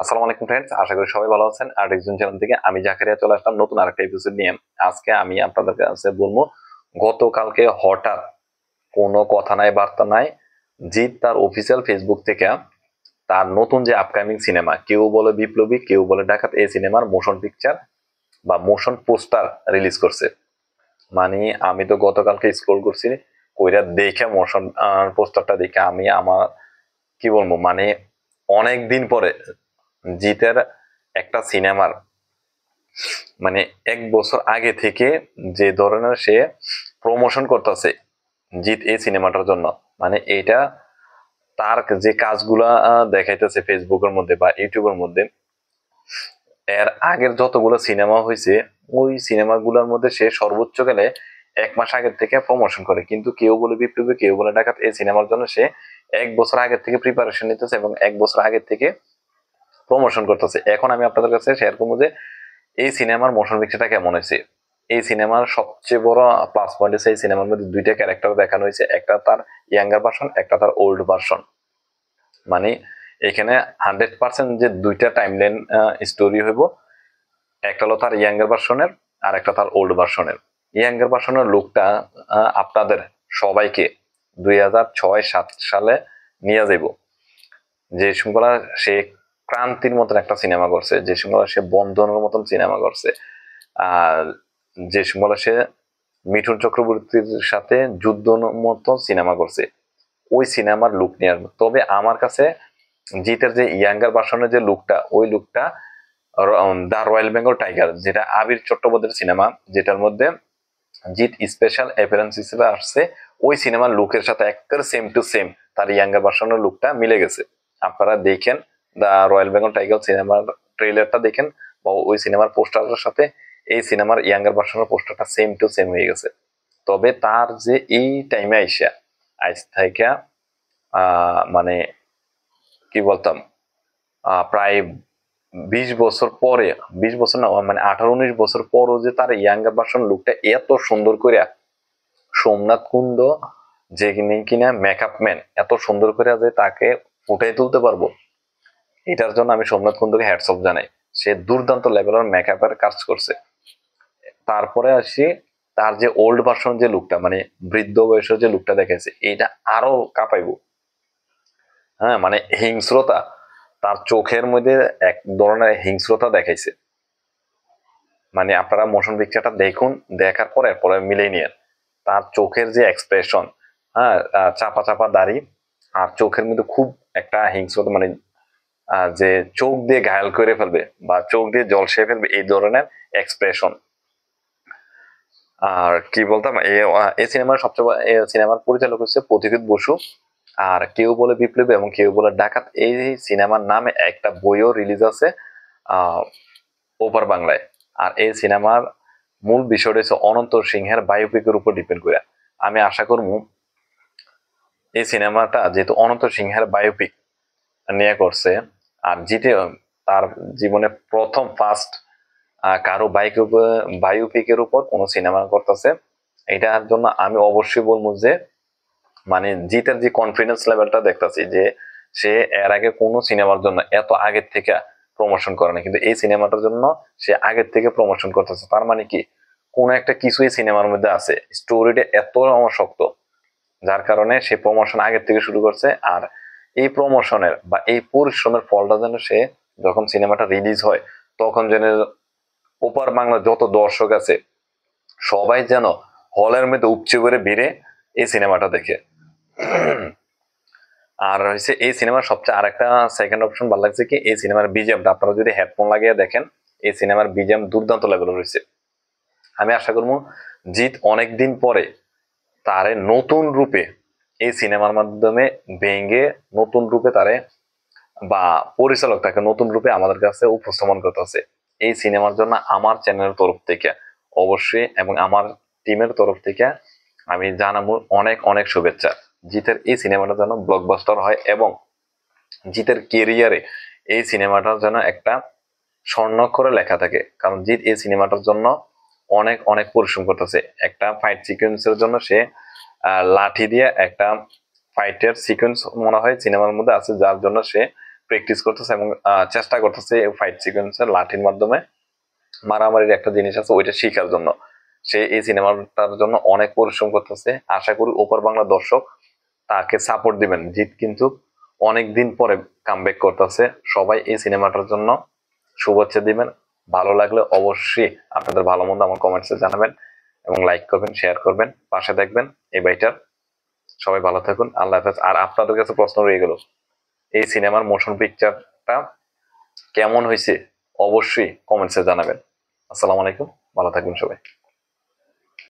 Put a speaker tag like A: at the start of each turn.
A: আসসালামু আলাইকুম ফ্রেন্ডস, আশা করি সবাই ভালো আছেন। আর একজন চ্যানেল থেকে আমি জাকারিয়া চলে আসলাম নতুন আরেকটা এপিসোড নিয়ে। আজকে আমি আপনাদের কাছে বলবো, গতকালকে হঠাৎ কোনো কথা নাই বার্তা নাই, জিৎ তার অফিসিয়াল ফেসবুক থেকে তার নতুন যে আপকামিং সিনেমা, কেউ বলে বিপ্লবী, কেউ বলে ডাকাত, এই সিনেমার মোশন পিকচার বা মোশন পোস্টার রিলিজ করছে। মানে আমি তো গতকালকে স্ক্রল করছি, কইরা দেখে মোশন পোস্টারটা দেখে আমি আমার কি বলবো, মানে অনেক দিন পরে জিতের একটা সিনেমার, মানে 1 বছর আগে থেকে যে ধরনের সে প্রমোশন করতেছে জিত এই সিনেমাটার জন্য, মানে এটা তার যে কাজগুলা দেখাইতেছে ফেসবুকের মধ্যে বা ইউটিউবের মধ্যে, এর আগের যতগুলো সিনেমা হয়েছে ওই সিনেমাগুলোর মধ্যে সে সর্বোচ্চ গেলে 1 মাস আগের থেকে প্রমোশন করে। কিন্তু কেউ বলে বিপ্লবী, কেউ বলে ডাকাত, এই সিনেমার জন্য সে 1 বছর আগের থেকে প্রিপারেশন নিতেছে এবং 1 বছর আগের থেকে প্রমোশন করতেছে। এখন আমি আপনাদের কাছে শেয়ার করবো যে এই সিনেমার মোশন পিকচারটা কেমন হয়েছে। এই সিনেমার সবচেয়ে বড় প্লাস পয়েন্ট হচ্ছে এই সিনেমার মধ্যে দুইটা ক্যারেক্টার দেখানো হয়েছে, একটা তার ইয়াঙ্গার ভার্সন, একটা তার ওল্ড ভার্সন। মানে এখানে 100% যে দুইটা টাইমলাইন স্টোরি হইব, একটা হলো তার ইয়াঙ্গার ভার্সনের আর একটা তার ওল্ড ভার্সনের। ইয়াঙ্গার ভার্সনের লুকটা আপনাদের সবাইকে 2006-7 সালে নিয়ে যাইব। যে শৃঙ্খলা সে ক্রান্তির মতন একটা সিনেমা করছে, যে শৃঙ্খলা সে বন্ধনের মতন সিনেমা করছে, আর যে শৃঙ্খলা সে মিঠুন চক্রবর্তীর সাথে যুদ্ধ মতো সিনেমা করছে, ওই সিনেমার লুক নিয়ে আসবে। তবে আমার কাছে জিতের যে ইয়াঙ্গার ভার্সনের যে লুকটা, ওই লুকটা দা রয়্যাল বেঙ্গল টাইগার, যেটা আবির চট্টোপাধ্যায়ের সিনেমা, যেটার মধ্যে জিৎ স্পেশাল অ্যাপিয়ারেন্স হিসেবে আসছে, ওই সিনেমার লুকের সাথে একবারে সেম টু সেম তার ইয়াঙ্গার ভার্সনের লুকটা মিলে গেছে। আপনারা দেখেন দা রয়্যাল বেঙ্গল টাইগার সিনেমার ট্রেলারটা দেখেন বা ওই সিনেমার পোস্টারের সাথে এই সিনেমার ইয়াঙ্গার ভার্সনের পোস্টারটা সেম টু সেম হয়ে গেছে। তবে তার যে এই টাইমে আইসা আজ থেকে মানে কি বলতাম, প্রায় 20 বছর পরে, 20 বছর না, মানে 18-19 বছর পরও যে তার ইয়াঙ্গার ভার্সন লুকটা এত সুন্দর করে সোমনাথ কুন্ড, যে কিনা মেকআপ ম্যান, এত সুন্দর করে যে তাকে ফুটাই তুলতে পারবো, এটার জন্য আমি সোমনাথ কুন্ডকে হ্যাটস অফ জানাই। সে দুর্দান্ত লেভেলের মেকআপের কাজ করছে। তারপরে আসি তার যে ওল্ড ভার্সন যে লুকটা, মানে বৃদ্ধ বয়সের যে লুকটা দেখেছে, এটা আরো কাঁপাইবো। হ্যাঁ, মানে হিংস্রতা, তার চোখের মধ্যে এক ধরনের হিংস্রতা দেখাইছে। মানে আপনারা মোশন পিকচারটা দেখুন, দেখার পরে পরে মিলিয়ে নিয়ে তার চোখের যে এক্সপ্রেশন, হ্যাঁ, চাপা চাপা দাড়ি, আর চোখের মধ্যে খুব একটা হিংস্রতা, মানে যে চোখ দিয়ে ঘায়াল করে ফেলবে বা চোখ দিয়ে জলসিয়ে ফেলবে, এই ধরনের এক্সপ্রেশন। আর কি বলতাম, এই সিনেমার সবচেয়ে সিনেমার পরিচালক হচ্ছে পথিকৃৎ বসু। আর কেউ বলে বিপ্লবী এবং কেউ বলে ডাকাত, এই সিনেমার নামে একটা বইও রিলিজ আছে ওপার বাংলায়। আর এই সিনেমার মূল বিষয়টা হচ্ছে অনন্ত সিংহের বায়োপিকের উপর ডিপেন্ড করে। আমি আশা করবো এই সিনেমাটা যেহেতু অনন্ত সিংহের বায়োপিক নিয়ে করছে, আর জিতে তার জীবনে প্রথম ফার্স্ট কারো বায়োপিকের উপর কোনো সিনেমা করতেছে, এটার জন্য আমি অবশ্যই বলবো যে, মানে জিতের যে কনফিডেন্স লেভেলটা দেখতেছি, যে সে এর আগে কোনো সিনেমার জন্য এত আগের থেকে প্রমোশন করে না, কিন্তু এই সিনেমাটার জন্য সে আগের থেকে প্রমোশন করতেছে। তার মানে কি, কোন একটা কিছুই সিনেমার মধ্যে আছে, স্টোরিটা এত আমার শক্ত, যার কারণে সে প্রমোশন আগের থেকে শুরু করছে। আর এই প্রমোশনের বা এই পরিশ্রমের ফলটা যেন সে যখন সিনেমাটা রিলিজ হয়, তখন যেন ওপার বাংলা যত দর্শক আছে সবাই যেন হলের মধ্যে উপচে পড়ে ভিড়ে এই সিনেমাটা দেখে। আর হচ্ছে এই সিনেমার সবচেয়ে আরেকটা সেকেন্ড অপশন ভালো লাগছে কি, এই সিনেমার বিজিএমটা আপনারা যদি হেডফোন লাগিয়ে দেখেন, এই সিনেমার বিজিএম দুর্দান্ত লেভেল রয়েছে। আমি আশা করবো জিৎ অনেকদিন পরে তারে নতুন রূপে এই সিনেমার মাধ্যমে ভেঙে নতুন রূপে তারে বা পরিচালক তাকে নতুন রূপে আমাদের কাছে উপস্থাপন করতেছে। এই সিনেমার জন্য আমার চ্যানেলের তরফ থেকে অবশ্যই এবং আমার টিমের তরফ থেকে আমি জানাবো অনেক অনেক শুভেচ্ছা। জিতের এই সিনেমাটা যেন ব্লকবাস্টার হয় এবং জিতের কেরিয়ারে এই সিনেমাটার যেন একটা স্বর্ণাক্ষরে লেখা থাকে, কারণ জিৎ এই সিনেমাটার জন্য অনেক অনেক পরিশ্রম করতেছে। একটা ফাইট সিকোয়েন্সের জন্য সে লাঠি দিয়ে একটা ফাইটের সিকোয়েন্স মনে হয় সিনেমার মধ্যে আছে, যার জন্য সে প্র্যাকটিস করতেছে এবং চেষ্টা করতেছে ফাইট সিকোয়েন্সের লাঠির মাধ্যমে মারামারির একটা জিনিস আছে ওইটা শেখার জন্য। সে এই সিনেমাটার জন্য অনেক পরিশ্রম করতেছে। আশা করি ওপার বাংলা দর্শক তাকে সাপোর্ট দিবেন। জিৎ কিন্তু অনেক দিন পরে কামব্যাক করতেছে। সবাই এই সিনেমাটার জন্য শুভেচ্ছা দিবেন। ভালো লাগলে অবশ্যই আপনাদের ভালো মন্দ আমার কমেন্টসে জানাবেন এবং লাইক করবেন, শেয়ার করবেন, পাশে দেখবেন এই ভাইটার। সবাই ভালো থাকুন, আল্লাহ হাফেজ। আর আপনাদের কাছে প্রশ্ন রয়ে গেল, এই সিনেমার মোশন পিকচারটা কেমন হয়েছে অবশ্যই কমেন্টসে জানাবেন। আসসালামু আলাইকুম, ভালো থাকবেন সবাই।